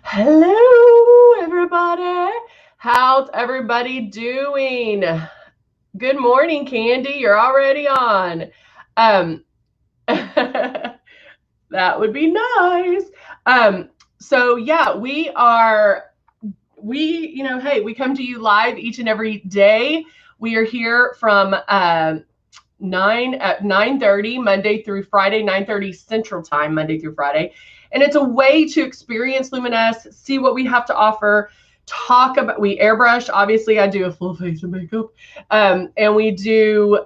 Hello, everybody. How's everybody doing? Good morning, Candy. You're already on. Um, that would be nice. So yeah, hey, we come to you live each and every day. We are here from 9:30 Monday through Friday, 9:30 Central Time, Monday through Friday. And it's a way to experience Luminous, see what we have to offer, we airbrush. Obviously, I do a full face of makeup. And we do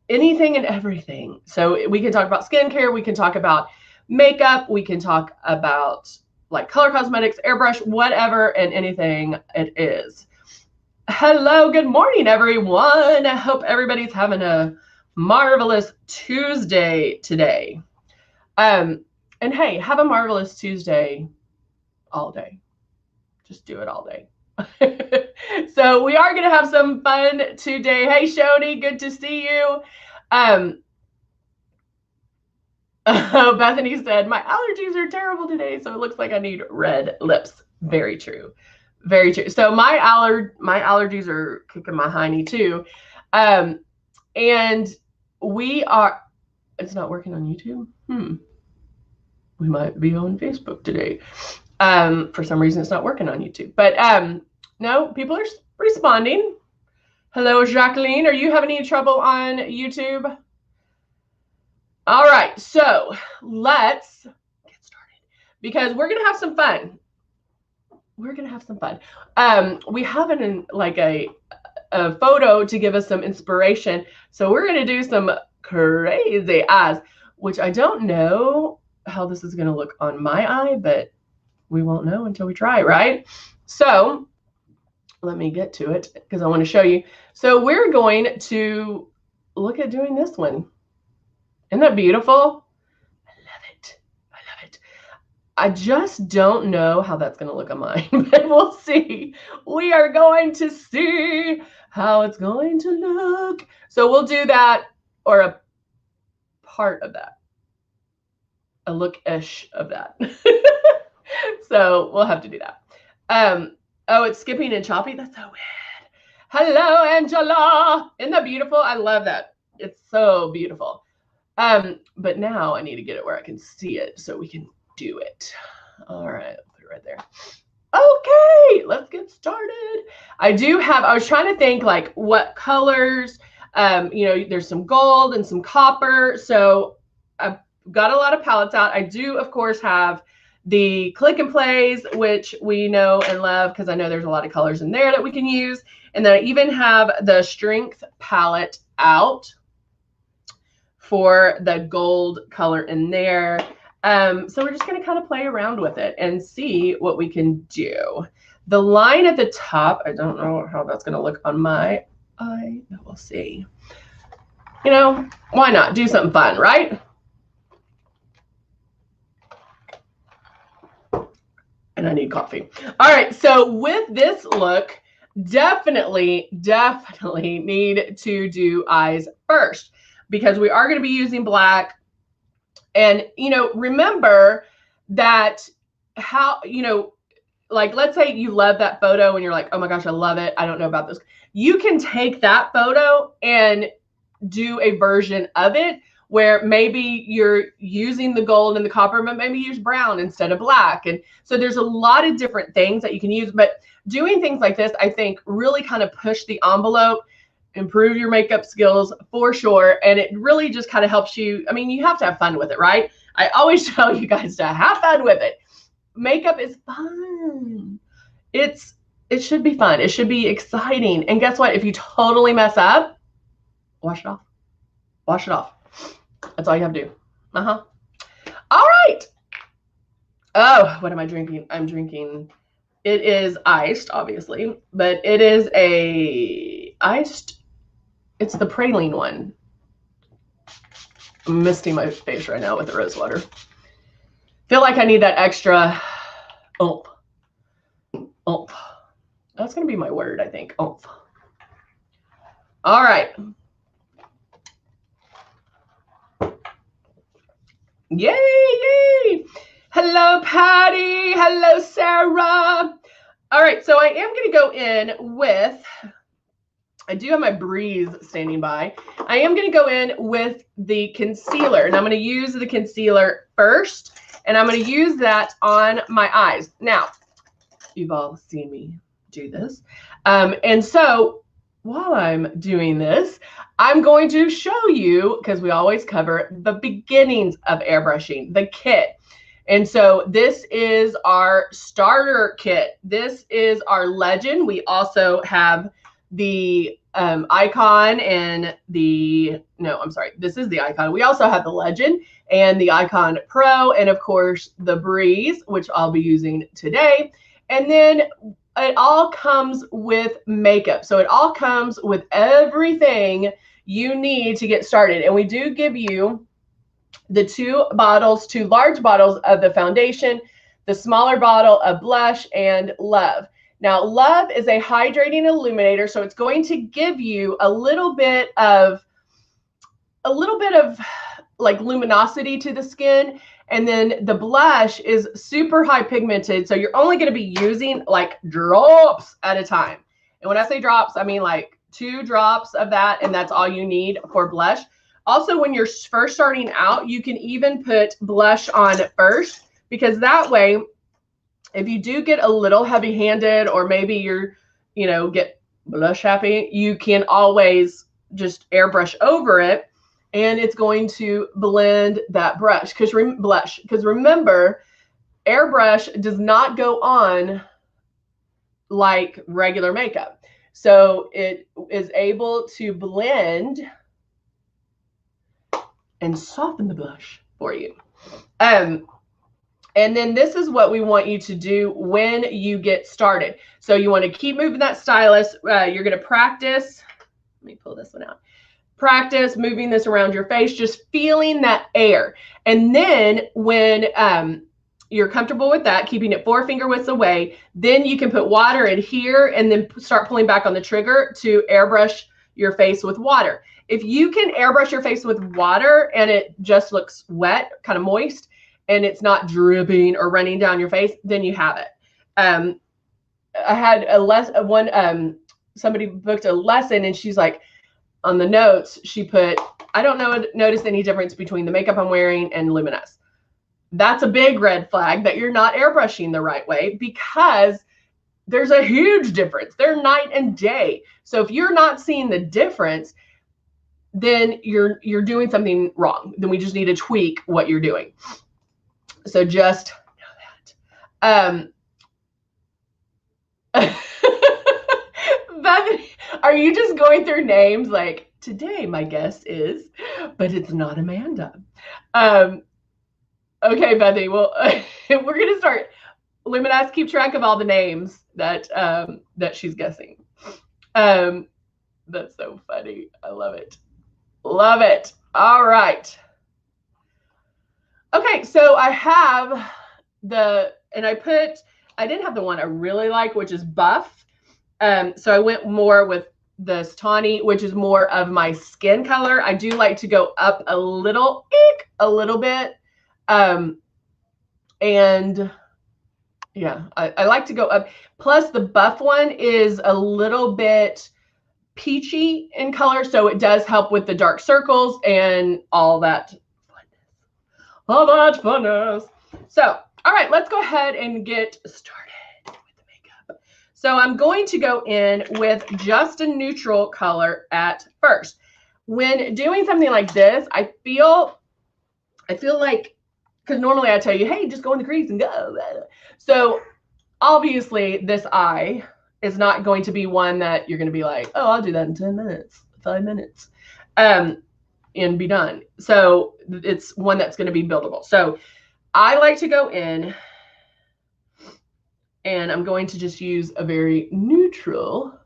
anything and everything. So we can talk about skincare, we can talk about makeup, we can talk about like color cosmetics, airbrush, whatever and anything it is. Hello, good morning, everyone. I hope everybody's having a marvelous Tuesday today. And hey, have a marvelous Tuesday all day. Just do it all day. So we are going to have some fun today. Hey, Shoni, good to see you. Bethany said, my allergies are terrible today, so it looks like I need red lips. Very true. Very true. So my allergies are kicking my hiney too. And it's not working on YouTube. We might be on Facebook today. For some reason it's not working on YouTube, but no, people are responding. Hello, Jacqueline. Are you having any trouble on YouTube? All right, so let's get started because we're gonna have some fun. We have a photo to give us some inspiration. So we're gonna do some crazy eyes, which I don't know how this is gonna look on my eye, but we won't know until we try, right? So let me get to it because I want to show you. So we're going to look at doing this one. Isn't that beautiful? I love it. I just don't know how that's going to look on mine, but we'll see. We are going to see how it's going to look. So we'll do that, or a part of that, a look-ish of that. So we'll have to do that. Oh, it's skipping and choppy. That's so weird. Hello, Angela. Isn't that beautiful? I love that. It's so beautiful. But now I need to get it where I can see it so we can do it. All right, I'll put it right there. Okay, let's get started. I was trying to think like what colors, there's some gold and some copper. So I've got a lot of palettes out. I do, of course, have the Click and Plays, which we know and love because I know there's a lot of colors in there that we can use. And then I even have the Strength palette out for the gold color in there. So we're just going to kind of play around with it and see what we can do. The line at the top, I don't know how that's going to look on my eye. We'll see. Why not do something fun, right? And I need coffee. All right, so with this look, definitely need to do eyes first because we are going to be using black. And, remember that like, let's say you love that photo and you're like, oh my gosh, I love it. I don't know about this. You can take that photo and do a version of it where maybe you're using the gold and the copper, but maybe use brown instead of black. And so there's a lot of different things that you can use, but doing things like this, I think really kind of push the envelope, improve your makeup skills for sure. And it really just kind of helps you. I mean, you have to have fun with it, right? I always tell you guys to have fun with it. Makeup is fun. It should be fun. It should be exciting. And guess what? If you totally mess up, wash it off. Wash it off. That's all you have to do. All right. Oh, what am I drinking? I'm drinking. It is iced, obviously, but it is it's the praline one. I'm misting my face right now with the rose water. Feel like I need that extra oomph. Oomph. That's going to be my word, I think. Oomph. All right. Yay! Hello, Patty. Hello, Sarah. All right, so I am going to go in with, I do have my Breeze standing by. I am going to go in with the concealer, and I'm going to use the concealer first, and I'm going to use that on my eyes. Now, you've all seen me do this. And so while I'm doing this, I'm going to show you, because we always cover the beginnings of airbrushing, the kit. And so this is our starter kit. This is our legend. We also have the icon and the, no, I'm sorry, this is the icon. We also have the legend and the icon pro, and of course the Breeze, which I'll be using today. And then it all comes with makeup. So it all comes with everything you need to get started. And we do give you the two large bottles of the foundation, the smaller bottle of blush, and Love. Now, Love is a hydrating illuminator, so it's going to give you a little bit of like luminosity to the skin. And then the blush is super high pigmented, so you're only going to be using like drops at a time. And when I say drops, I mean like 2 drops of that, and that's all you need for blush. Also, when you're first starting out, you can even put blush on first, because that way, if you do get a little heavy-handed, or maybe you're, get blush happy, you can always just airbrush over it, and it's going to blend that blush. Because remember, airbrush does not go on like regular makeup. So it is able to blend and soften the blush for you. And then this is what we want you to do when you get started. So you want to keep moving that stylus. You're going to practice. Let me pull this one out. Practice moving this around your face, just feeling that air. And then when you're comfortable with that, keeping it 4 finger widths away, then you can put water in here and then start pulling back on the trigger to airbrush your face with water. If you can airbrush your face with water and it just looks wet, kind of moist, and it's not dripping or running down your face, then you have it. I had somebody booked a lesson, and she's like, on the notes, she put, I don't notice any difference between the makeup I'm wearing and Luminous. That's a big red flag that you're not airbrushing the right way, because there's a huge difference. They're night and day. So if you're not seeing the difference, then you're doing something wrong. Then we just need to tweak what you're doing. So just know that. Bethany, are you just going through names like, today my guest is, but it's not Amanda. Okay, Bethany, well, we're going to start. Luminous, keep track of all the names that she's guessing. That's so funny. I love it. Love it. All right. Okay, so I have I didn't have the one I really like, which is Buff. So I went more with this Tawny, which is more of my skin color. I do like to go up a little bit. And yeah, I like to go up. Plus the Buff one is a little bit peachy in color, so it does help with the dark circles and all that funness. So, all right, let's go ahead and get started with the makeup. So I'm going to go in with just a neutral color at first. When doing something like this, I feel like, because normally I tell you, hey, just go in the crease and go. So obviously this eye is not going to be one that you're going to be like, oh, I'll do that in 10 minutes, 5 minutes, and be done. So it's one that's going to be buildable. So I like to go in, and I'm going to just use a very neutral.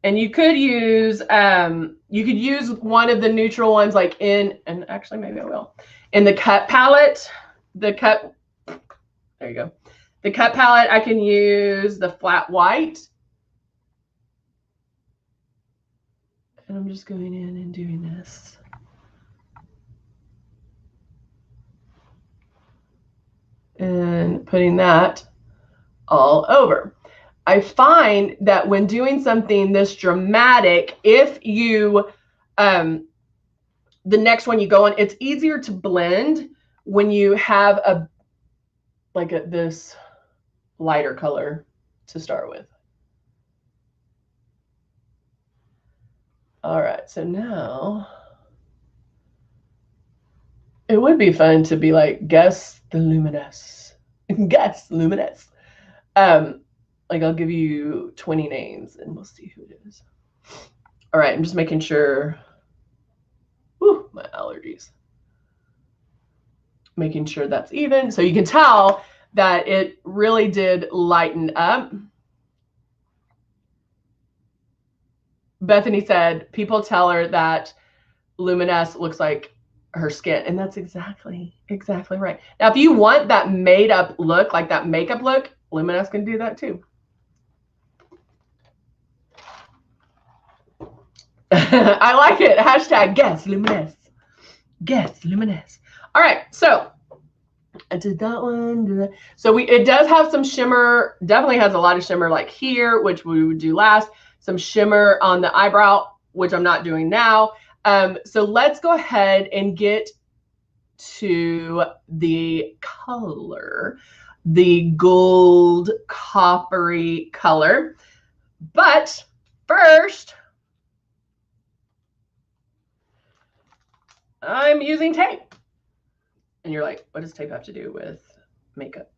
And you could use one of the neutral ones, like and actually maybe I will, in the cut palette. There you go. The cut palette, I can use the flat white. And I'm just going in and doing this. putting that all over. I find that when doing something this dramatic, if you, the next one you go on, it's easier to blend when you have a, like this lighter color to start with. All right, so now it would be fun to be like, guess the luminous, guess luminous. Like I'll give you 20 names and we'll see who it is. All right, I'm just making sure. Whew, my allergies. Making sure that's even. So you can tell that it really did lighten up. Bethany said, people tell her that Luminous looks like her skin. And that's exactly right. Now, if you want that made up look, like that makeup look, Luminous can do that too. I like it. Hashtag guess luminous. Guess luminous. All right, so I did that one. So it does have some shimmer. Definitely has a lot of shimmer, like here, which we would do last. Some shimmer on the eyebrow, which I'm not doing now. So let's go ahead and get to the color, the gold coppery color. But first, I'm using tape. And you're like, what does tape have to do with makeup?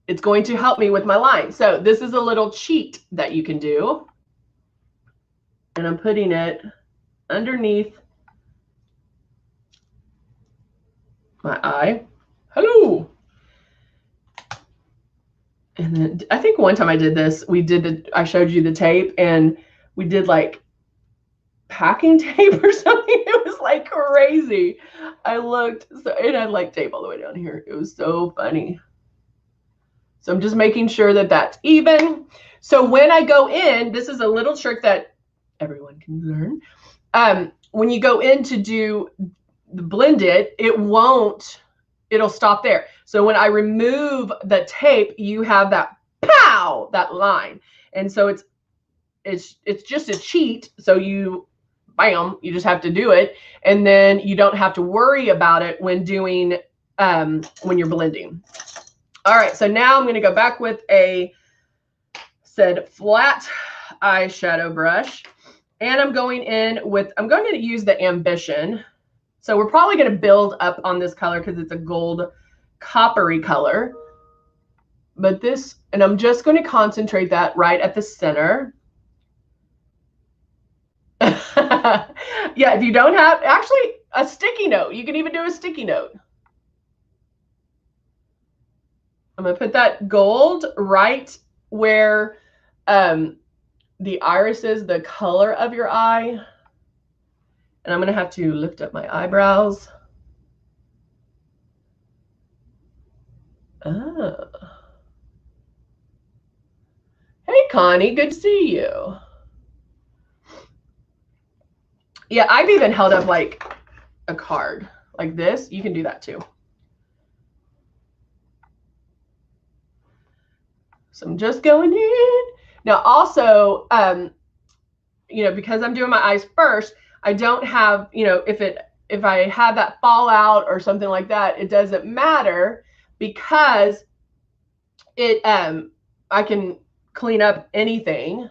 It's going to help me with my line. So this is a little cheat that you can do. And I'm putting it underneath my eye. Hello. And then I think one time I did this, I showed you the tape and we did like packing tape or something. It was like crazy. I looked, so it had like tape all the way down here. It was so funny. So I'm just making sure that that's even. So when I go in, this is a little trick that everyone can learn. When you go in to do blend it, it'll stop there. So when I remove the tape, you have that pow, that line. And so it's just a cheat. So bam, you just have to do it. And then you don't have to worry about it when doing, when you're blending. All right, so now I'm going to go back with a flat eyeshadow brush. And I'm going to use the Ambition. So we're probably going to build up on this color because it's a gold coppery color. But and I'm just going to concentrate that right at the center. Yeah, if you don't have, actually, a sticky note. You can even do a sticky note. I'm going to put that gold right where the iris is, the color of your eye. And I'm going to have to lift up my eyebrows. Oh. Hey, Connie, good to see you. Yeah, I've even held up like a card like this. You can do that too. So I'm just going in. Now also, because I'm doing my eyes first, I don't have, if I have that fallout or something like that, it doesn't matter because I can clean up anything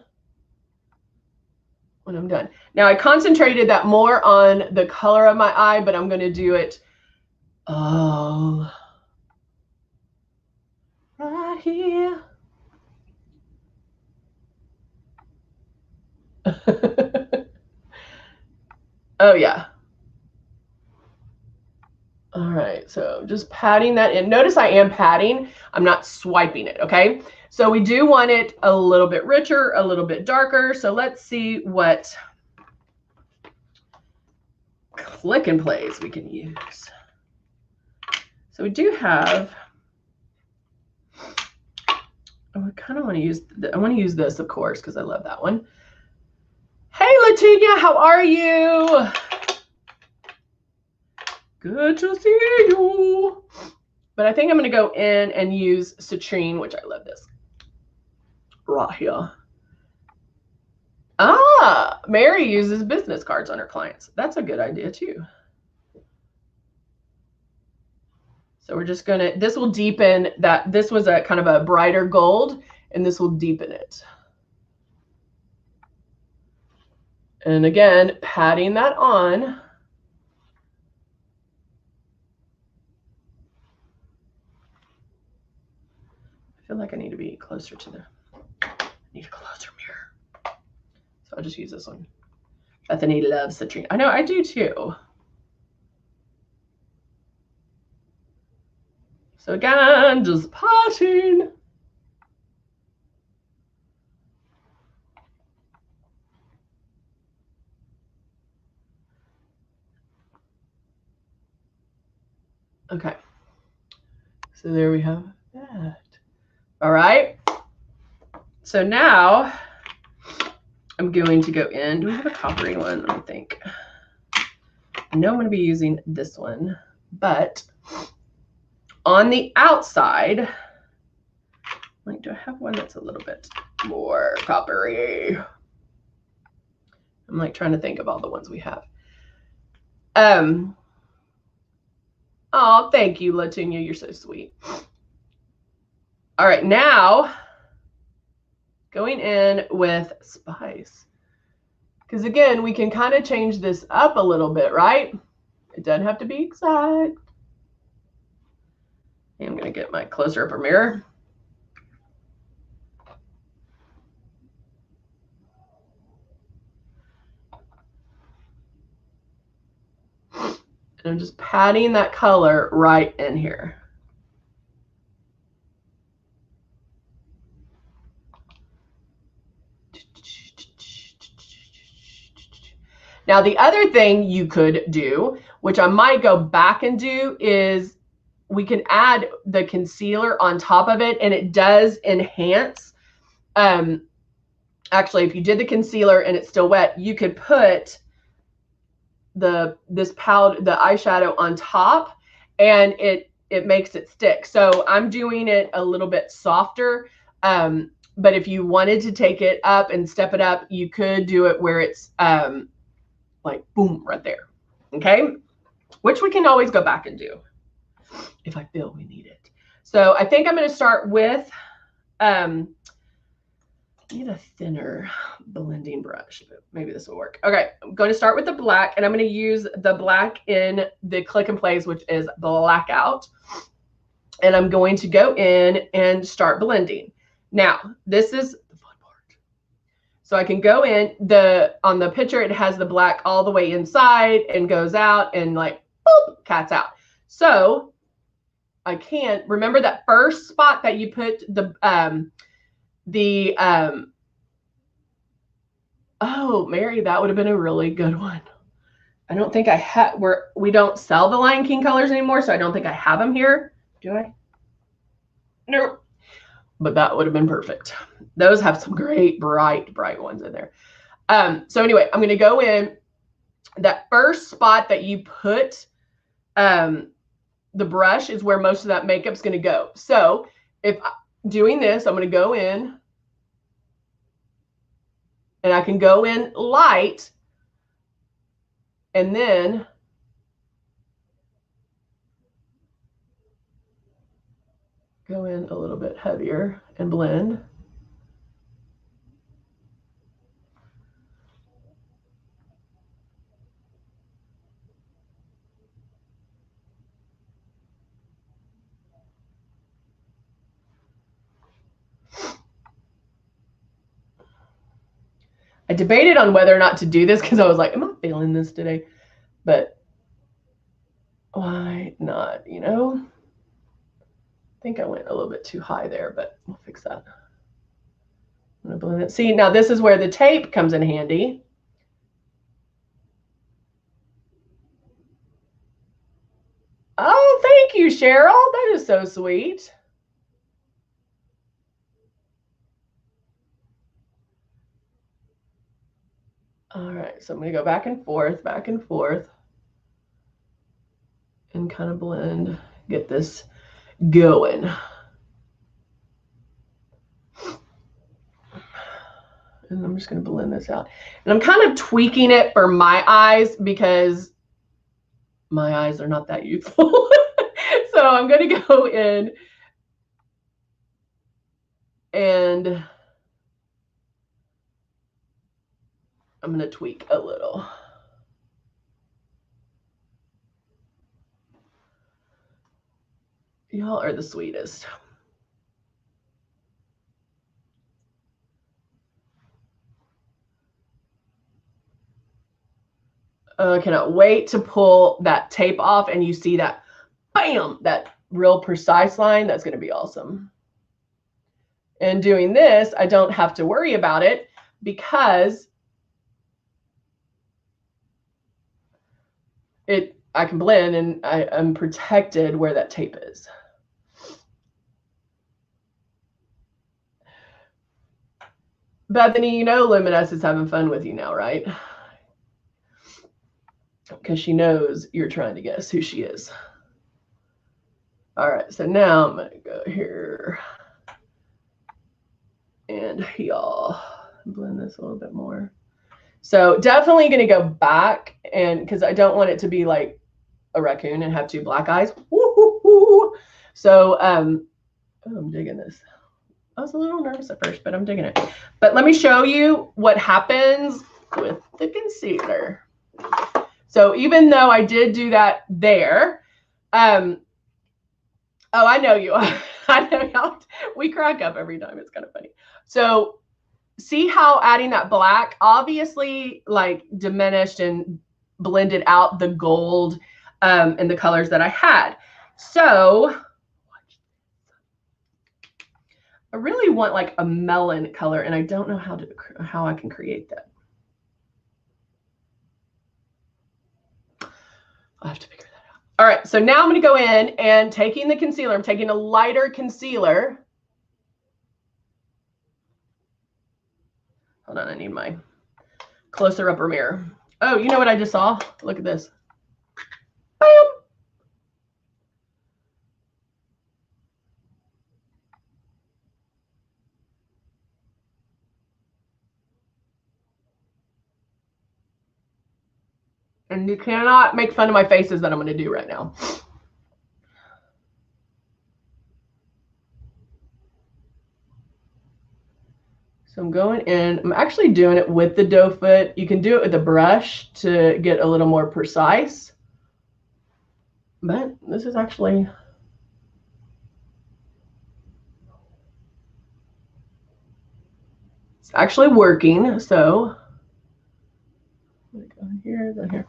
when I'm done. Now I concentrated that more on the color of my eye, but I'm going to do it all right here. Oh yeah. All right, so just patting that in. Notice I am patting. I'm not swiping it, okay? So we do want it a little bit richer, a little bit darker. So let's see what click and plays we can use. So we do have, I kind of want to use, I want to use this, of course, because I love that one. Hey, Latinia, how are you? Good to see you. But I think I'm going to go in and use citrine, which I love this. Right here. Ah, Mary uses business cards on her clients. That's a good idea too. So we're just gonna, this will deepen that. This was a kind of a brighter gold, and this will deepen it. And again, patting that on. I feel like I need to be closer to the, I need a closer mirror. So I'll just use this one. Bethany loves citrine. I know, I do too. So again, just patting. Okay. So there we have that. All right. So now I'm going to go in. Do we have a coppery one? Let me think. I know I'm going to be using this one, but on the outside, like, do I have one that's a little bit more coppery? I'm like trying to think of all the ones we have. Oh, thank you, Latunia. You're so sweet. All right, now going in with spice. Because again, we can kind of change this up a little bit, right? It doesn't have to be exact. I'm going to get my closer-up mirror. And I'm just patting that color right in here. Now, the other thing you could do, which I might go back and do, is we can add the concealer on top of it, and it does enhance. Actually, if you did the concealer and it's still wet, you could put the eyeshadow on top, and it makes it stick. So I'm doing it a little bit softer. But if you wanted to take it up and step it up, you could do it where it's like boom right there. Okay, which we can always go back and do if I feel we need it. So I think I'm going to start with need a thinner blending brush, but maybe this will work. Okay, I'm going to start with the black, and I'm going to use the black in the Click and Place, which is Blackout. And I'm going to go in and start blending. Now, this is the fun part. So I can go in, on the picture, it has the black all the way inside and goes out and like, boop, cat's out. So I can, remember that first spot that you put oh, Mary, that would have been a really good one. I don't think I have, we don't sell the Lion King colors anymore, so I don't think I have them here. Do I? No. But that would have been perfect. Those have some great, bright ones in there. So anyway, I'm going to go in that first spot that you put the brush is where most of that makeup's going to go. So if doing this, I'm going to go in, and I can go in light, and then go in a little bit heavier and blend. I debated on whether or not to do this because I was like, am I feeling this today? But why not, you know? I think I went a little bit too high there, but we'll fix that. I'm going to blend it. See, now this is where the tape comes in handy. Oh, thank you, Cheryl. That is so sweet. All right, so I'm going to go back and forth, and kind of blend, get this. going. And I'm just going to blend this out. And I'm kind of tweaking it for my eyes because my eyes are not that youthful. So I'm going to go in and I'm going to tweak a little. Y'all are the sweetest. I cannot wait to pull that tape off and you see that, bam, that real precise line. That's going to be awesome. And doing this, I don't have to worry about it because I can blend and I'm protected where that tape is. Bethany, you know Luminous is having fun with you now, right? Because she knows you're trying to guess who she is. All right, so now I'm going to go here and y'all blend this a little bit more. So definitely going to go back, and because I don't want it to be like a raccoon and have two black eyes. Woo-hoo-hoo. So I'm digging this. I was a little nervous at first, but I'm digging it. But let me show you what happens with the concealer. So even though I did do that there, oh, I know you. I know y'all. We crack up every time. It's kind of funny. So see how adding that black obviously like diminished and blended out the gold and the colors that I had. So I really want like a melon color, and I don't know how I can create that. I'll have to figure that out. All right, so now I'm going to go in and taking the concealer, I'm taking a lighter concealer. Hold on, I need my closer upper mirror. Oh, you know what I just saw? Look at this. Bam! And you cannot make fun of my faces that I'm going to do right now. So I'm going in. I'm actually doing it with the doe foot. You can do it with a brush to get a little more precise. But this is actually... it's actually working. So I'm going to go in here, then here.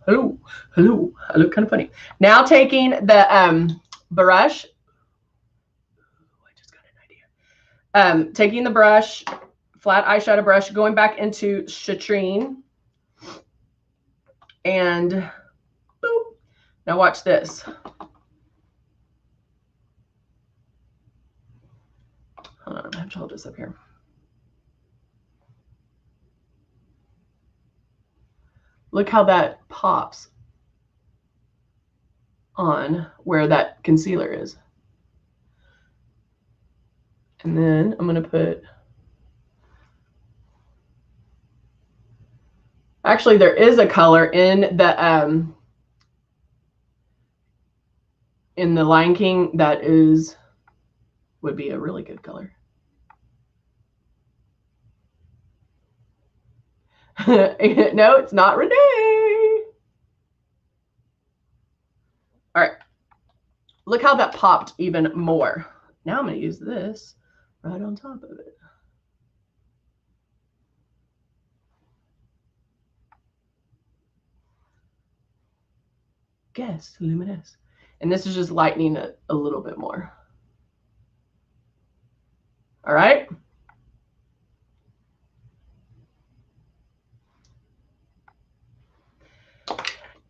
Hello, hello. I look kind of funny. Now taking the brush. I just got an idea. Taking the brush, flat eyeshadow brush, going back into Citrine. And boop. Now watch this. Hold on, I have to hold this up here. Look how that pops on where that concealer is. And then I'm going to put... actually, there is a color in the Lion King that would be a really good color. No, it's not Renee. All right. Look how that popped even more. Now I'm going to use this right on top of it. Guess, luminous. And this is just lightening it a little bit more. All right.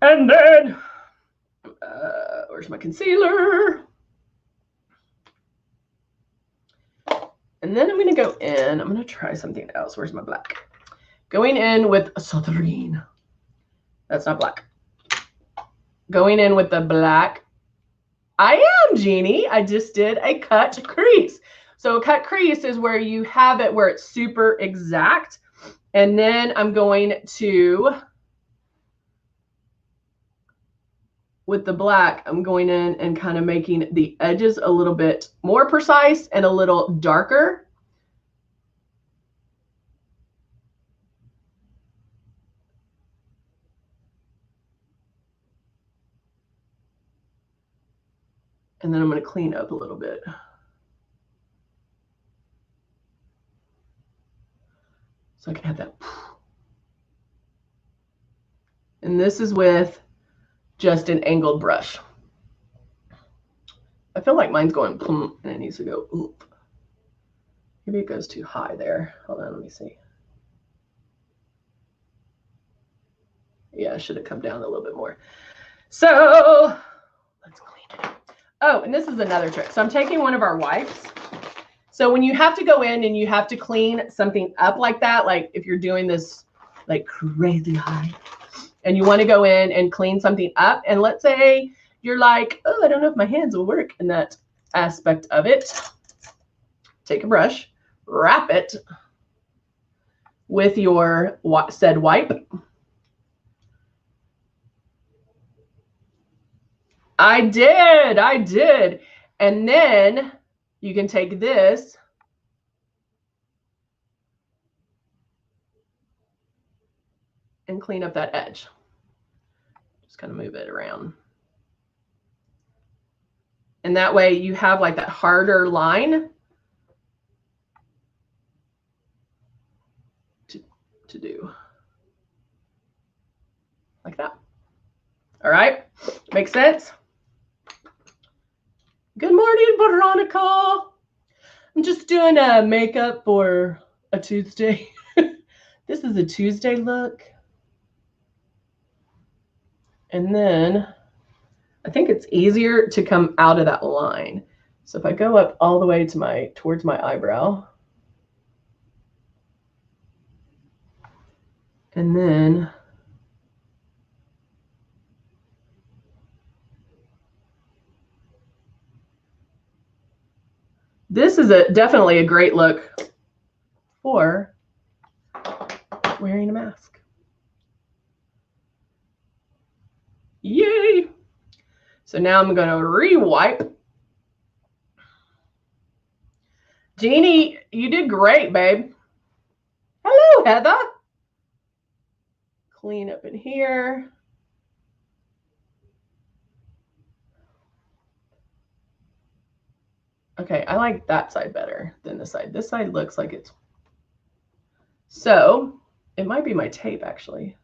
And then, where's my concealer? And then I'm going to go in. I'm going to try something else. Where's my black? Going in with a Citrine. That's not black. Going in with the black I am, Jeannie. I just did a cut crease. So a cut crease is where you have it where it's super exact. And then I'm going to, with the black, I'm going in and kind of making the edges a little bit more precise and a little darker. And then I'm going to clean up a little bit. So I can have that. And this is with just an angled brush. I feel like mine's going and it needs to go oop. Maybe it goes too high there. Hold on, let me see. Yeah, I should have come down a little bit more. So let's clean it. Oh, and this is another trick. So I'm taking one of our wipes. So when you have to go in and you have to clean something up like that, like if you're doing this like crazy high and you want to go in and clean something up, and let's say you're like, oh, I don't know if my hands will work in that aspect of it. Take a brush, wrap it with your said wipe. I did. And then you can take this and clean up that edge. Just kind of move it around. And that way you have like that harder line to do. Like that. All right, makes sense? Good morning, Veronica. I'm just doing a makeup for a Tuesday. This is a Tuesday look. And then I think it's easier to come out of that line. So if I go up all the way to towards my eyebrow, and then this is definitely a great look for wearing a mask. Yay! So now I'm going to re-wipe. Jeannie, you did great, babe. Hello, Heather. Clean up in here. Okay, I like that side better than this side. This side looks like it's... So, it might be my tape, actually.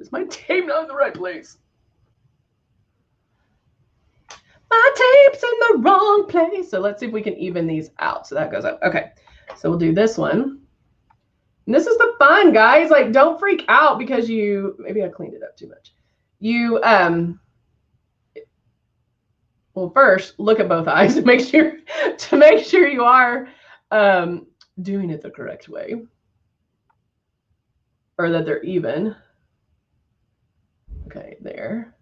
Is my tape not in the right place? My tape's in the wrong place. So let's see if we can even these out. So that goes up. Okay, so we'll do this one. And this is the fun, guys. Like, don't freak out because maybe I cleaned it up too much. Well, first, look at both eyes to make sure you are doing it the correct way, or that they're even. Okay, there.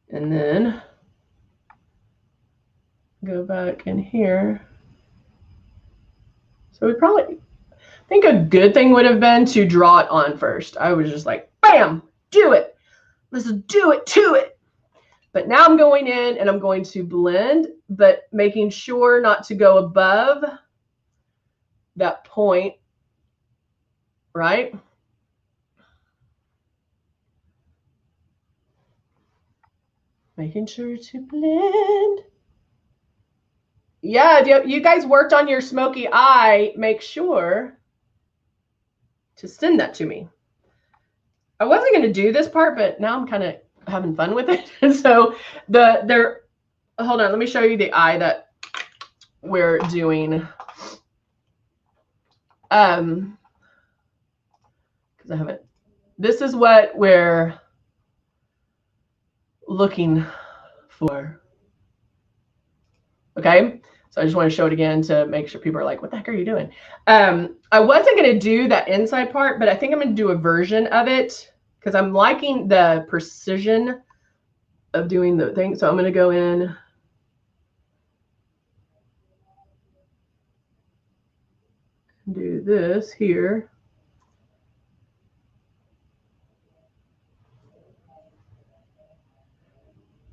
And then go back in here. So we probably, I think a good thing would have been to draw it on first. I was just like, bam, do it. Let's do it to it. But now I'm going in and I'm going to blend, but making sure not to go above that point, right? Making sure to blend. Yeah, you guys worked on your smoky eye. Make sure to send that to me. I wasn't going to do this part, but now I'm kind of having fun with it. And so hold on, let me show you the eye that we're doing. Because I haven't. This is what we're looking for. Okay, so I just want to show it again to make sure people are like, what the heck are you doing? I wasn't going to do that inside part, but I think I'm going to do a version of it because I'm liking the precision of doing the thing. So I'm going to go in. Do this here.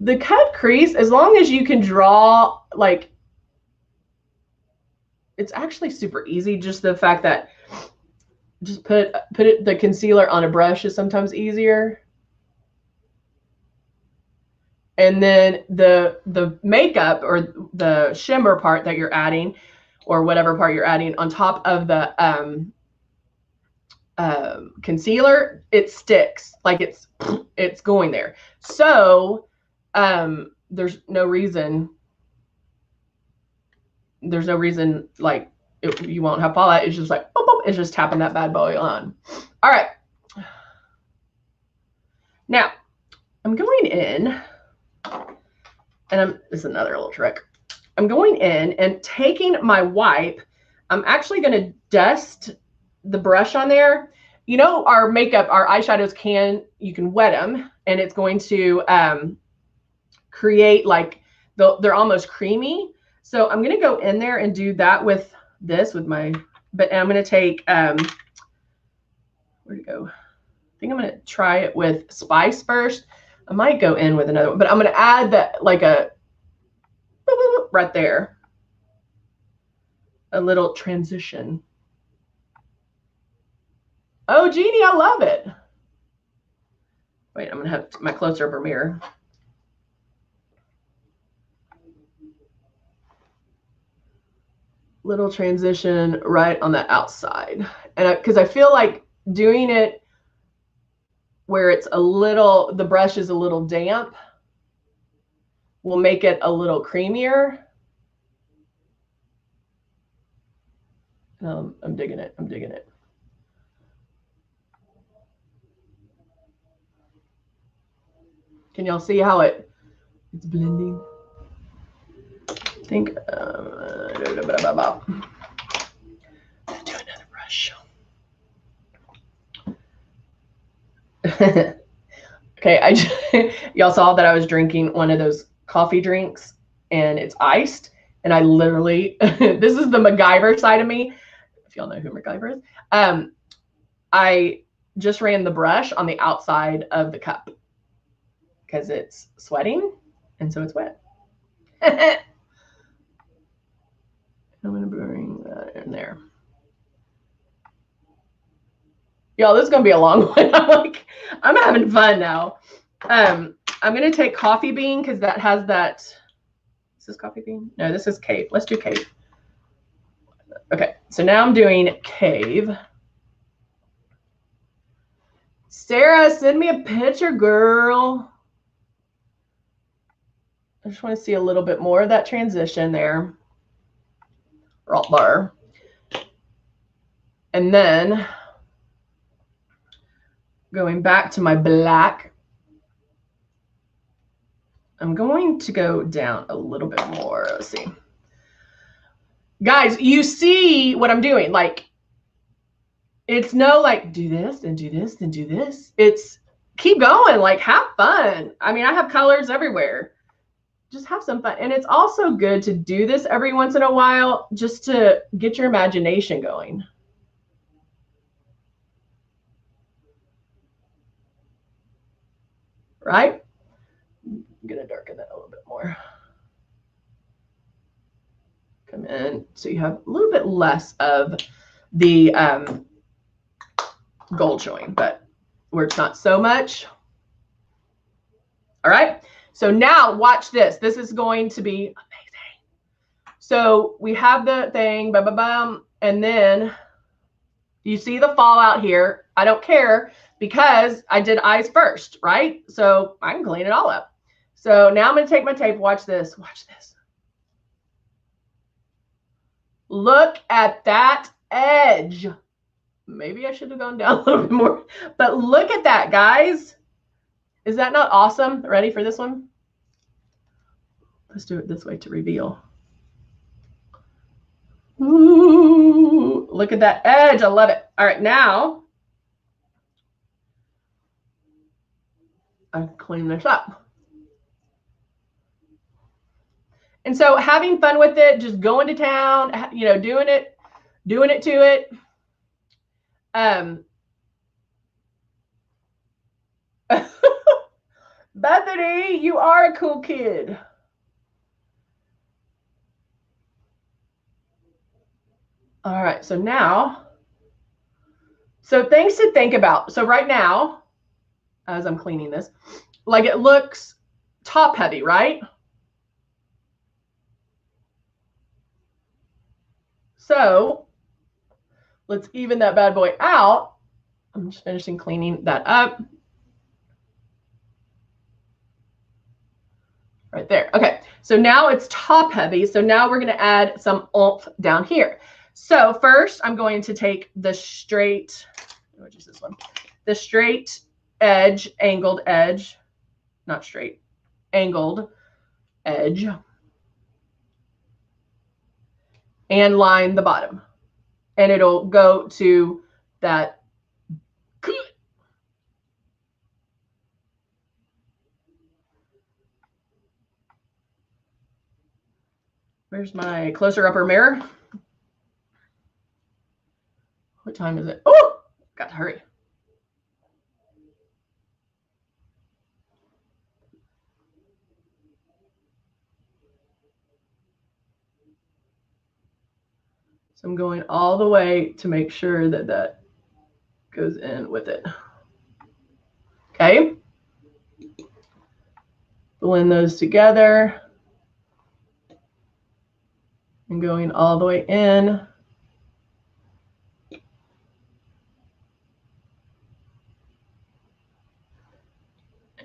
The cut crease, as long as you can draw, like, it's actually super easy. Just the fact that just put the concealer on a brush is sometimes easier. And then the makeup or the shimmer part that you're adding, or whatever part you're adding on top of the concealer, it sticks, like it's going there. So there's no reason like you won't have fallout. It's just like boop, boop, it's just tapping that bad boy on. All right, now I'm going in, and this is another little trick. I'm going in and taking my wipe. I'm actually going to dust the brush on there. You know, our makeup, our eyeshadows, you can wet them, and it's going to create like they're almost creamy. So I'm going to go in there and do that with this, with my, but I'm going to take, where'd it go? I think I'm going to try it with Spice first. I might go in with another one, but I'm going to add that, like a, right there, a little transition. Oh, Jeannie, I love it. Wait, I'm going to have my close-up mirror. Little transition right on the outside. And because I feel like doing it where it's a little, the brush is a little damp, will make it a little creamier. I'm digging it. I'm digging it. Can y'all see how it's blending? I think do another brush. Okay, y'all saw that I was drinking one of those coffee drinks, and it's iced, and I literally this is the MacGyver side of me, if y'all know who MacGyver is. I just ran the brush on the outside of the cup because it's sweating, and so it's wet. I'm gonna bring that in there. Y'all, this is gonna be a long one. I'm having fun now. I'm gonna take Coffee Bean because that has that. Is this Coffee Bean? No, this is Cave. Let's do Cave. Okay, so now I'm doing Cave. Sarah, send me a picture, girl. I just want to see a little bit more of that transition there. Right there. And then going back to my black, I'm going to go down a little bit more. Let's see. Guys, you see what I'm doing. Like, it's no like do this and do this and do this. It's keep going, like have fun. I mean, I have colors everywhere. Just have some fun. And it's also good to do this every once in a while just to get your imagination going. Right? I'm going to darken that a little bit more. Come in so you have a little bit less of the gold showing, but where it's not so much. All right. So now watch this. This is going to be amazing. So we have the thing, bam, bam, bam, and then you see the fallout here. I don't care because I did eyes first, right? So I can clean it all up. So now I'm going to take my tape. Watch this. Watch this. Look at that edge. Maybe I should have gone down a little bit more, but look at that, guys. Is that not awesome? Ready for this one? Let's do it this way to reveal. Ooh, look at that edge. I love it. All right, now I clean this up. And so having fun with it, just going to town, you know, doing it to it. Bethany, you are a cool kid. All right, so now, so things to think about. So right now, as I'm cleaning this, like it looks top heavy, right? So let's even that bad boy out. I'm just finishing cleaning that up. Right there. Okay, so now it's top heavy. So now we're going to add some oomph down here. So first I'm going to take the straight, which is this one, the straight edge, angled edge, not straight, angled edge, and line the bottom. And it'll go to that. Where's my closer upper mirror? What time is it? Oh, got to hurry. So I'm going all the way to make sure that that goes in with it. Okay. Blend those together. And going all the way in.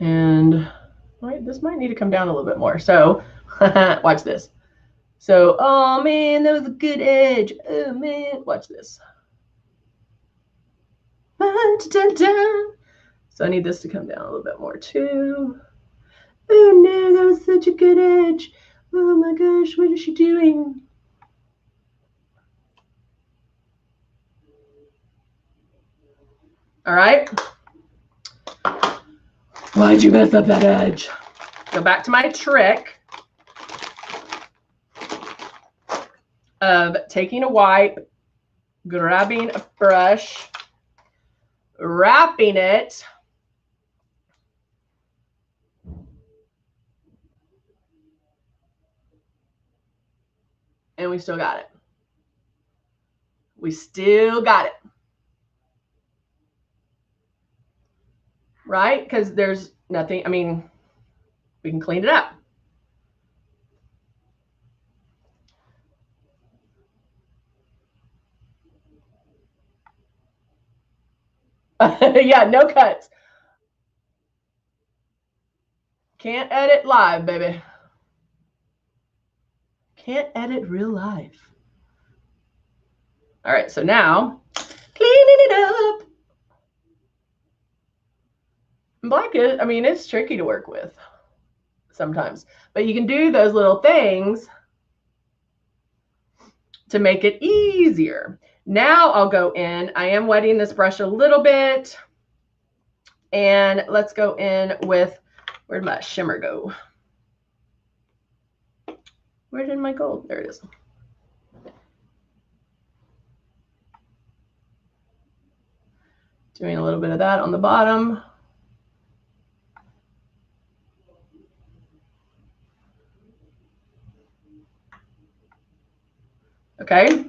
And right, this might need to come down a little bit more. So watch this. So, oh man, that was a good edge. Oh man, watch this. So I need this to come down a little bit more too. Oh no, that was such a good edge. Oh my gosh, what is she doing? All right. Why'd you mess up that edge? Go back to my trick of taking a wipe, grabbing a brush, wrapping it, and we still got it. We still got it. Right? Because there's nothing, I mean, we can clean it up. Yeah, no cuts. Can't edit live, baby. Can't edit real life. All right, so now cleaning it up. Black is, I mean, it's tricky to work with sometimes, but you can do those little things to make it easier. Now I'll go in. I am wetting this brush a little bit. And let's go in with, where'd my shimmer go? Where did my gold? There it is. Doing a little bit of that on the bottom. Okay.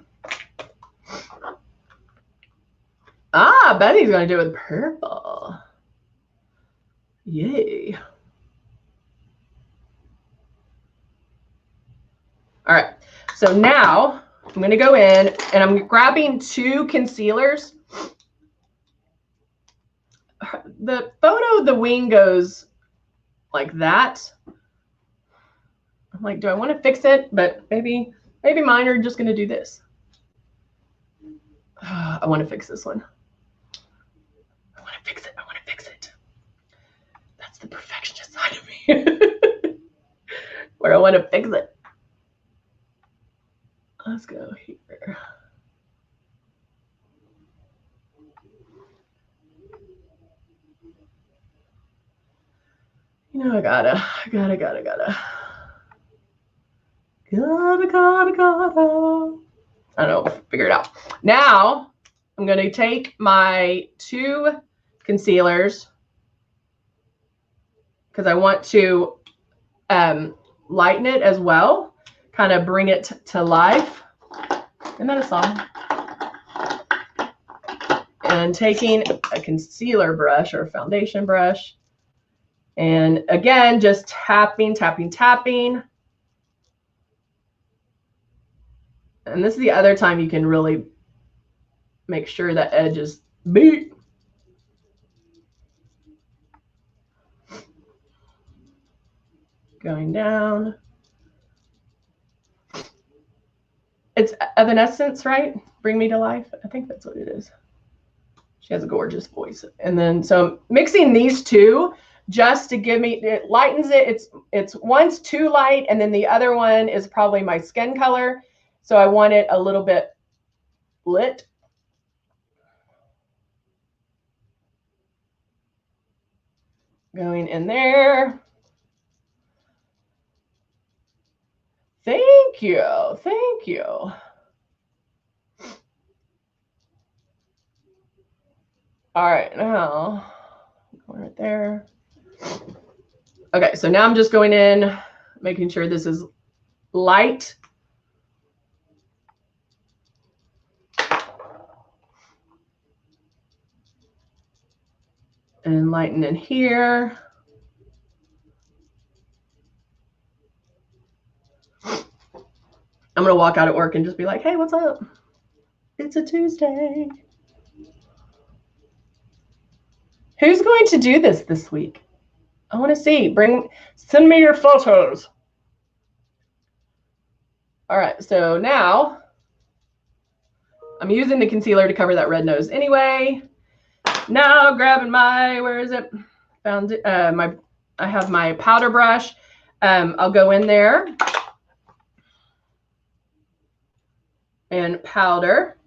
Ah, Betty's going to do it with purple. Yay. All right. So now I'm going to go in and I'm grabbing two concealers. The photo, the wing goes like that. I'm like, do I want to fix it? But maybe mine are just going to do this. I want to fix this one. I want to fix it. I want to fix it. That's the perfectionist side of me. Where I want to fix it. Let's go here. You know, I gotta. Gotta. I don't know, figure it out. Now, I'm going to take my 2 concealers because I want to lighten it as well, kind of bring it to life. Isn't that a song? And taking a concealer brush or foundation brush, and again, just tapping, tapping, tapping. And this is the other time you can really make sure that edge is beat. Going down. It's Evanescence, right? Bring Me to Life. I think that's what it is. She has a gorgeous voice. And then, so mixing these 2 just to give me, it lightens it. It's one's too light, and then the other one is probably my skin color. So I want it a little bit lit. Going in there. Thank you. Thank you. All right, now going right there. Okay, so now I'm just going in, making sure this is light. And lighten in here. I'm going to walk out at work and just be like, hey, what's up? It's a Tuesday. Who's going to do this week? I want to see. Send me your photos. All right, so now I'm using the concealer to cover that red nose anyway. Now grabbing my, where is it? Found it. I have my powder brush. I'll go in there and powder,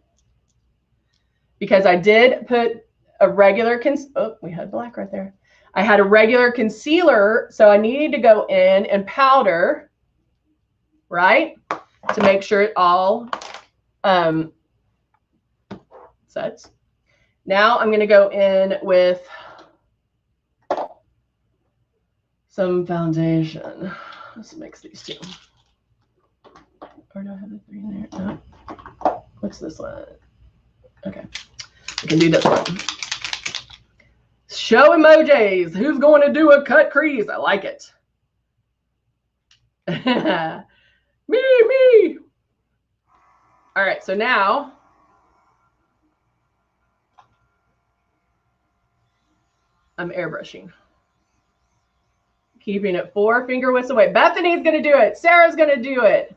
because I did put a regular oh, we had black right there. I had a regular concealer, so I needed to go in and powder, right, to make sure it all sets. Now I'm going to go in with some foundation. Let's mix these 2. Or do I have the 3 in there? No. What's this one? Okay, I can do this one. Show emojis. Who's going to do a cut crease? I like it. Me. All right, so now I'm airbrushing. Keeping it 4 finger widths away. Bethany's going to do it. Sarah's going to do it.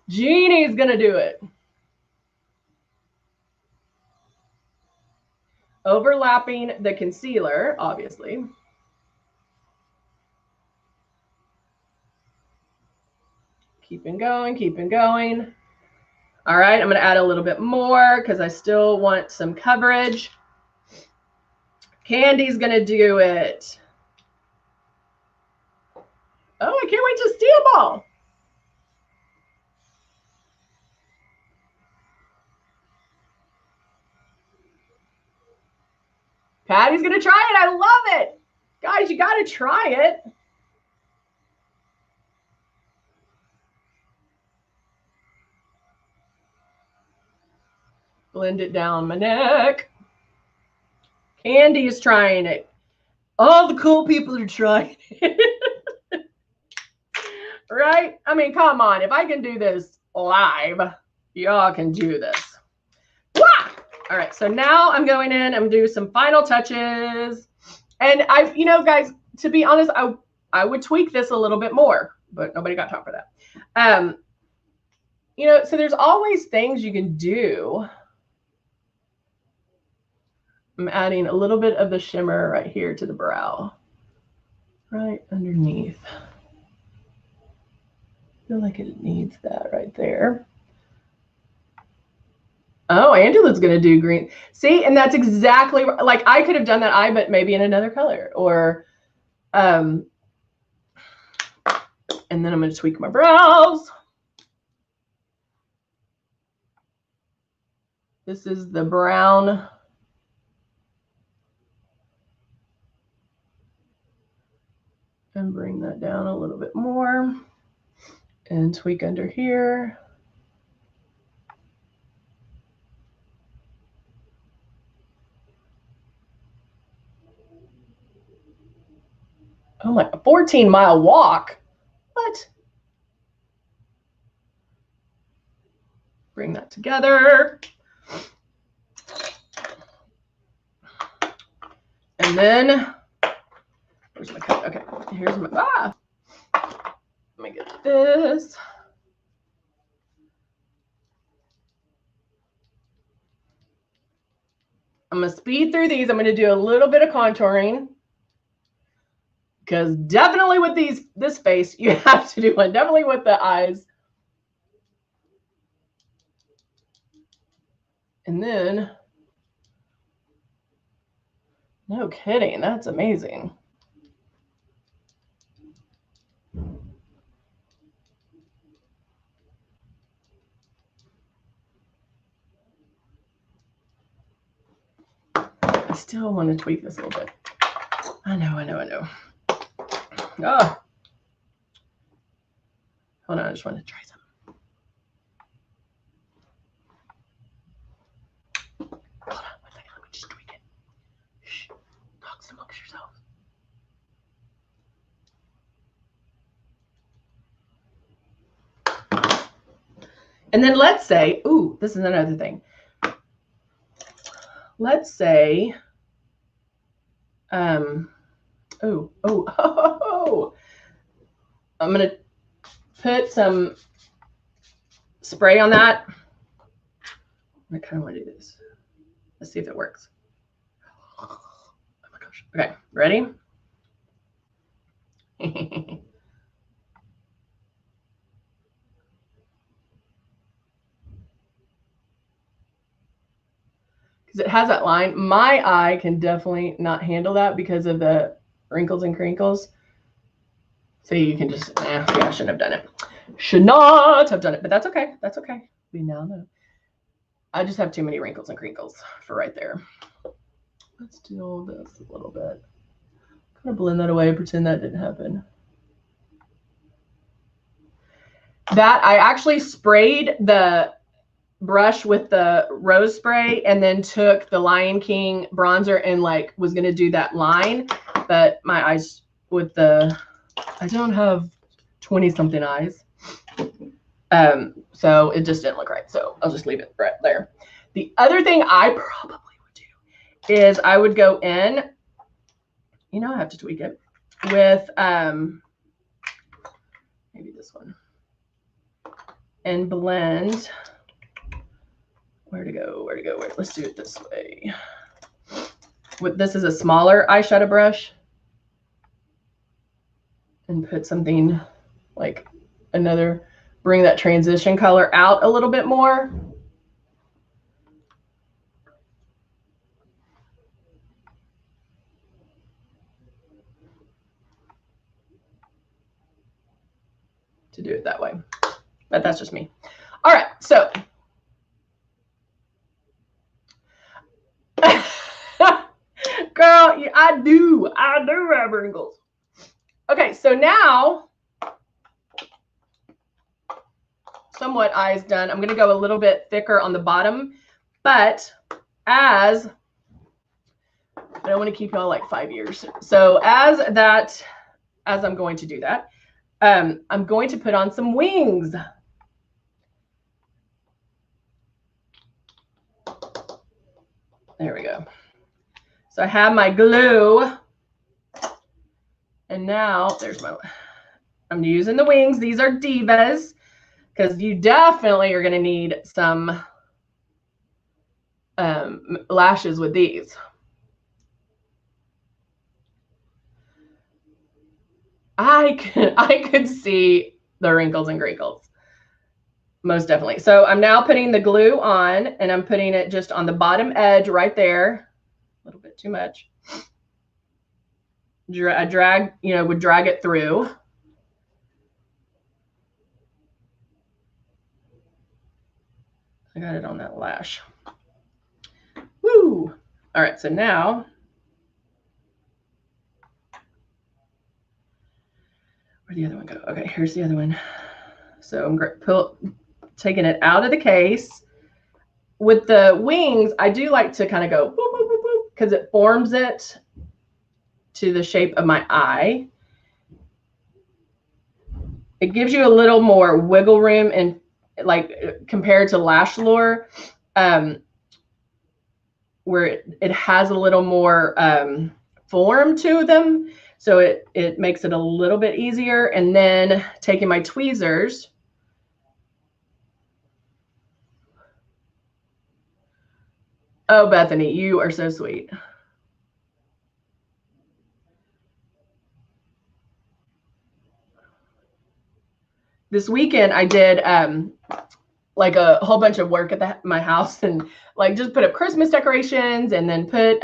Jeannie's going to do it. Overlapping the concealer, obviously. Keeping going, keeping going. All right, I'm going to add a little bit more because I still want some coverage. Candy's going to do it. Oh, I can't wait to see them all. Patty's going to try it. I love it. Guys, you got to try it. Blend it down my neck. Candy is trying it. All the cool people are trying it. Right? I mean, come on. If I can do this live, y'all can do this. Wah! All right, so now I'm going in. I'm doing some final touches. And you know, guys, to be honest, I would tweak this a little bit more, but nobody got time for that. You know, so there's always things you can do. I'm adding a little bit of the shimmer right here to the brow, right underneath. I feel like it needs that right there. Oh, Angela's going to do green. See, and that's exactly, like, I could have done that eye, but maybe in another color. Or And then I'm going to tweak my brows. This is the brown. And bring that down a little bit more. And tweak under here. Oh my, a 14-mile walk. What? Bring that together. And then, where's my cut? Okay, here's my, let me get this. I'm going to speed through these. I'm going to do a little bit of contouring. Because definitely with this face, you have to do one. Definitely with the eyes. And then, no kidding, that's amazing. I still want to tweak this a little bit. I know. Oh. Hold on, I just want to try something. Hold on, 1 second, let me just tweak it. Shh, talk amongst yourselves. And then let's say, ooh, this is another thing. Let's say, I'm gonna put some spray on that. I kind of want to do this. Let's see if it works. Oh my gosh. Okay, ready? Because it has that line. My eye can definitely not handle that because of the wrinkles and crinkles. So you can just, yeah, I shouldn't have done it. Should not have done it, but that's okay. That's okay. We now know. I just have too many wrinkles and crinkles for right there. Let's do all this a little bit. Kind of blend that away, pretend that didn't happen. That I actually sprayed the brush with the rose spray and then took the Lion King bronzer and like was going to do that line, but my eyes with the, I don't have 20 something eyes. So it just didn't look right. So I'll just leave it right there. The other thing I probably would do is I would go in, you know, I have to tweak it with, maybe this one, and blend. Where to go? Let's do it this way. This is a smaller eyeshadow brush. And put something like another, bring that transition color out a little bit more. To do it that way. But that's just me. All right, so. Girl, I do have wrinkles. Okay, so now, somewhat eyes done. I'm going to go a little bit thicker on the bottom, but I don't want to keep y'all like 5 years. So as I'm going to do that, I'm going to put on some wings. There we go. So I have my glue. And now there's I'm using the wings. These are Divas because you definitely are going to need some lashes with these. I could see the wrinkles and crinkles. Most definitely. So I'm now putting the glue on and I'm putting it just on the bottom edge right there. A little bit too much. I drag, would drag it through. I got it on that lash. Woo! All right, so now, where'd the other one go? Okay, here's the other one. So I'm taking it out of the case. With the wings, I do like to kind of go boop, boop, boop, boop, because it forms it to the shape of my eye. It gives you a little more wiggle room, and like compared to Lash Lure, where it has a little more form to them. So it makes it a little bit easier. And then taking my tweezers, oh, Bethany, you are so sweet. This weekend I did like a whole bunch of work at my house, and like just put up Christmas decorations, and then put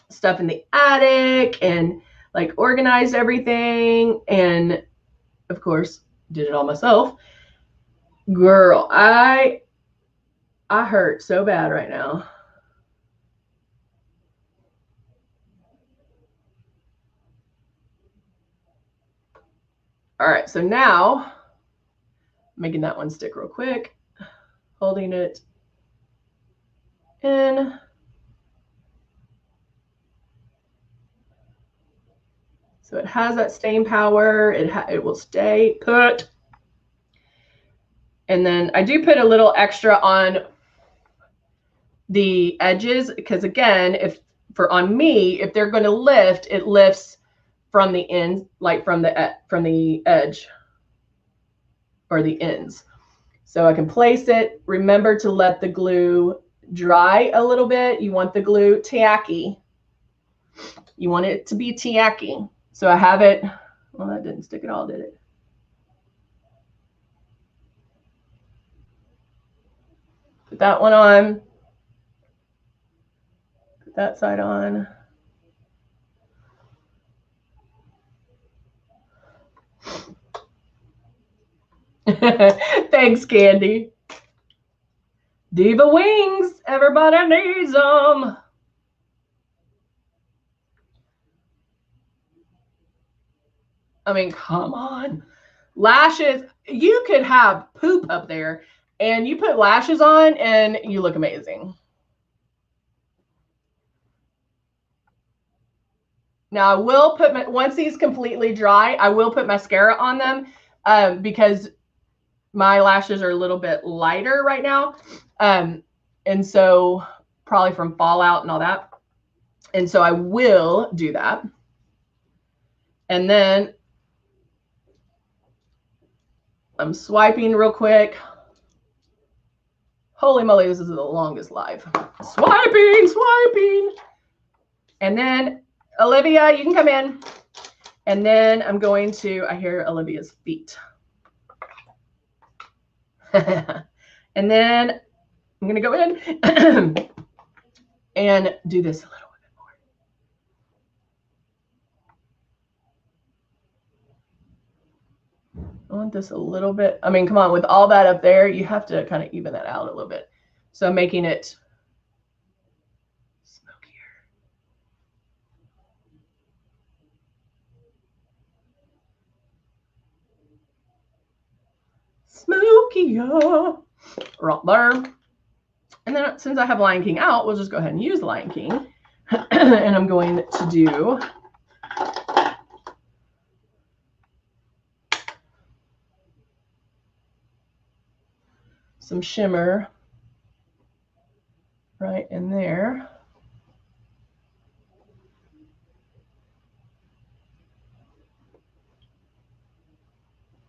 stuff in the attic, and like organized everything, and of course did it all myself. Girl, I hurt so bad right now. All right, so now making that one stick real quick, holding it in. So it has that stain power. It will stay put. And then I do put a little extra on the edges, because again, if they're going to lift, it lifts from the ends, like from the edge or the ends. So I can place it. Remember to let the glue dry a little bit. You want the glue tacky. You want it to be tacky. So I have it. Well, that didn't stick at all, did it? Put that one on. Put that side on. Thanks, Candy. Diva wings. Everybody needs them. I mean, come on. Lashes. You could have poop up there, and you put lashes on, and you look amazing. Now, I will put once these completely dry, I will put mascara on them, because my lashes are a little bit lighter right now. And so probably from fallout and all that. And so I will do that. And then I'm swiping real quick. Holy moly, this is the longest live. Swiping, swiping. And then Olivia, you can come in. And then I'm going to, I hear Olivia's feet. And then I'm going to go in and do this a little bit more. I want this a little bit. I mean, come on, with all that up there, you have to kind of even that out a little bit. So I'm making it smokier. Smokier. Right there. And then since I have Lion King out, we'll just go ahead and use Lion King. And I'm going to do some shimmer right in there.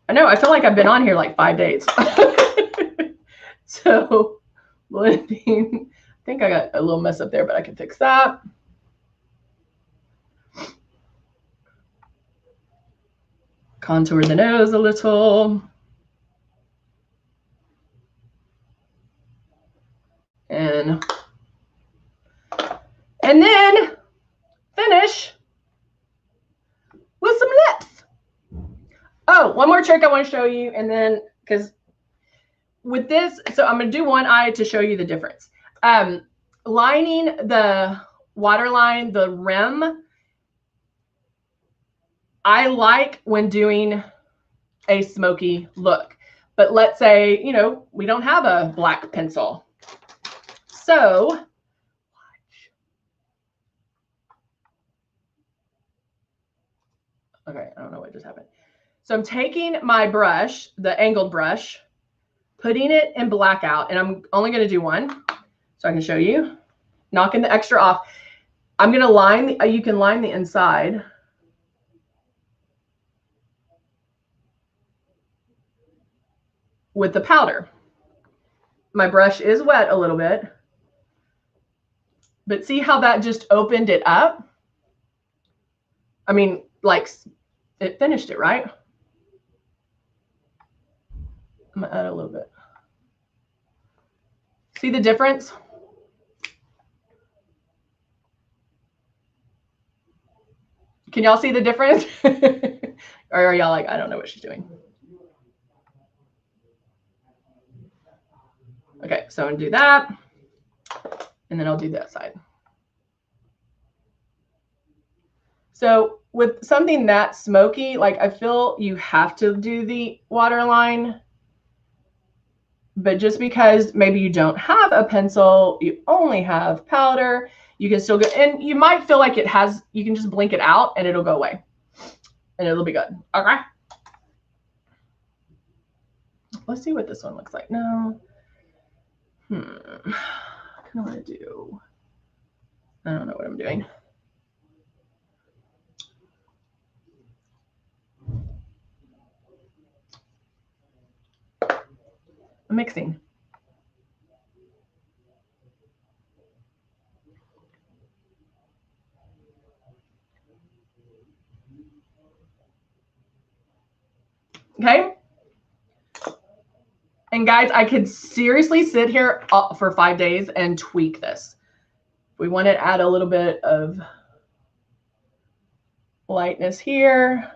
I know, I feel like I've been on here like 5 days. So blending. I think I got a little mess up there, but I can fix that. Contour the nose a little. And then finish with some lips. Oh, one more trick I want to show you, and then because with this, so I'm going to do one eye to show you the difference. Lining the waterline, the rim, I like when doing a smoky look. But let's say, you know, we don't have a black pencil. So okay, I don't know what just happened. So I'm taking my brush, the angled brush, putting it in blackout, and I'm only going to do one so I can show you. Knocking the extra off. I'm going to line, you can line the inside. With the powder. My brush is wet a little bit. But see how that just opened it up? I mean, like, it finished it, right? I'm going to add a little bit. See the difference? Can y'all see the difference? Or are y'all like, I don't know what she's doing? Okay, so I'm going to do that. And then I'll do that side. So with something that smoky, like I feel you have to do the waterline. But just because maybe you don't have a pencil, you only have powder, you can still go, and you might feel like it has, you can just blink it out and it'll go away. And it'll be good. Okay. Let's see what this one looks like. No. What do I want to do? I don't know what I'm doing. I'm mixing. Okay. And guys, I could seriously sit here for 5 days and tweak this. We want to add a little bit of lightness here.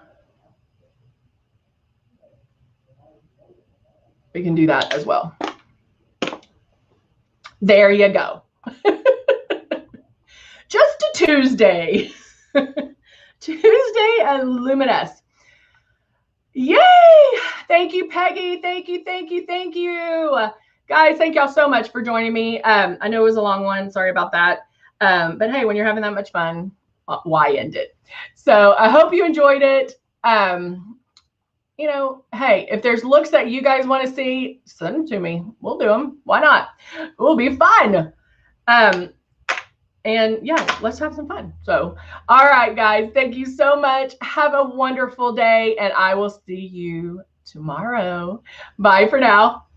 We can do that as well. There you go. Just a Tuesday. Tuesday and luminous. Yay! Thank you, Peggy. Thank you, thank you, thank you. Guys, thank y'all so much for joining me. I know it was a long one. Sorry about that. But hey, when you're having that much fun, why end it? So I hope you enjoyed it. You know, hey, if there's looks that you guys want to see, send them to me. We'll do them. Why not? It will be fun. And yeah, let's have some fun. So, all right, guys, thank you so much. Have a wonderful day, and I will see you tomorrow. Bye for now.